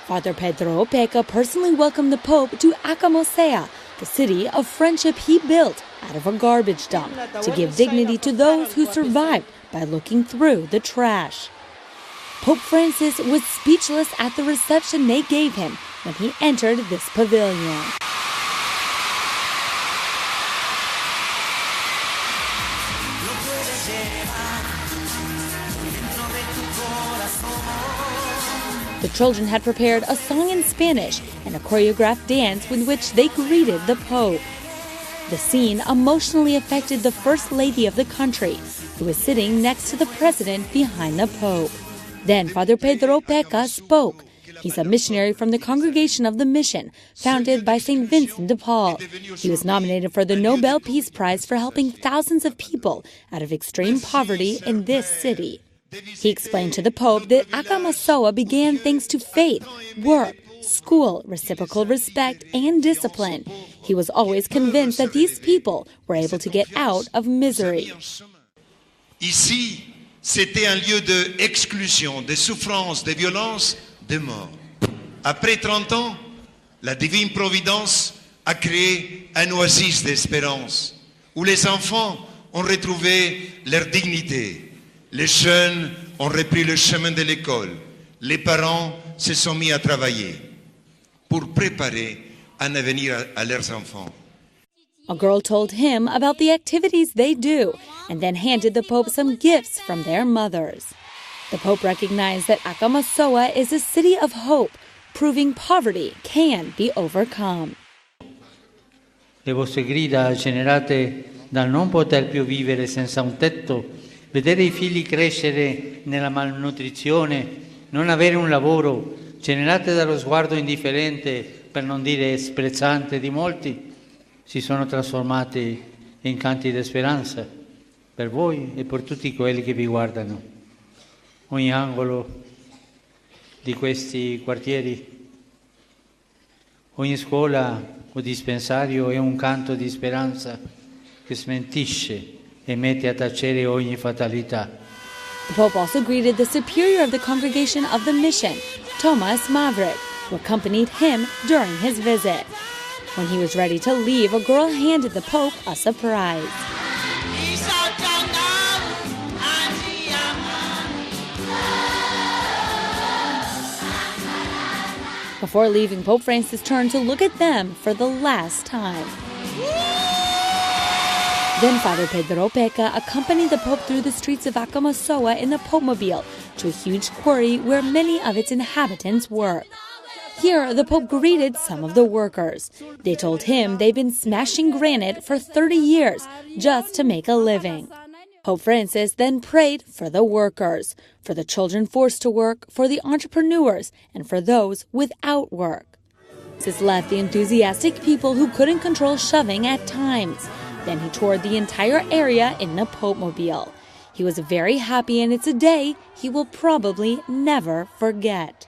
Father Pedro Opeka personally welcomed the Pope to Acamosea, the city of friendship he built out of a garbage dump to give dignity to those who survived by looking through the trash. Pope Francis was speechless at the reception they gave him when he entered this pavilion. The children had prepared a song in Spanish and a choreographed dance with which they greeted the Pope. The scene emotionally affected the First Lady of the country, who was sitting next to the President behind the Pope. Then Father Pedro Opeka spoke. He's a missionary from the Congregation of the Mission, founded by St. Vincent de Paul. He was nominated for the Nobel Peace Prize for helping thousands of people out of extreme poverty in this city. He explained to the Pope that Acamosea began thanks to faith, work, school, reciprocal respect, and discipline. He was always convinced that these people were able to get out of misery. Ici, c'était un lieu d'exclusion, de souffrance, de violence, de mort. Après 30 ans, la divine providence a créé un oasis d'espérance, où les enfants ont retrouvé leur dignité. Les jeunes ont repris le chemin de l'école. Les parents se sont mis à travailler pour préparer un avenir à leurs enfants. A girl told him about the activities they do and then handed the Pope some gifts from their mothers. The Pope recognized that Acamosea is a city of hope, proving poverty can be overcome. Le vostre grida generate dal non poter più vivere senza un tetto, vedere i figli crescere nella malnutrizione, non avere un lavoro, generate dallo sguardo indifferente, per non dire sprezzante di molti, si sono trasformati in canti di speranza per voi e per tutti quelli che vi guardano. Ogni angolo di questi quartieri, ogni scuola o dispensario è un canto di speranza che smentisce e mette a tacere ogni fatalità. The Pope also greeted the superior of the Congregation of the Mission, Thomas Maverick, who accompanied him during his visit. When he was ready to leave, a girl handed the Pope a surprise. Before leaving, Pope Francis turned to look at them for the last time. Then Father Pedro Opeka accompanied the Pope through the streets of Acamosea in the Popemobile to a huge quarry where many of its inhabitants work. Here, the Pope greeted some of the workers. They told him they've been smashing granite for 30 years just to make a living. Pope Francis then prayed for the workers, for the children forced to work, for the entrepreneurs, and for those without work. This left the enthusiastic people who couldn't control shoving at times. Then he toured the entire area in the Popemobile. He was very happy, and it's a day he will probably never forget.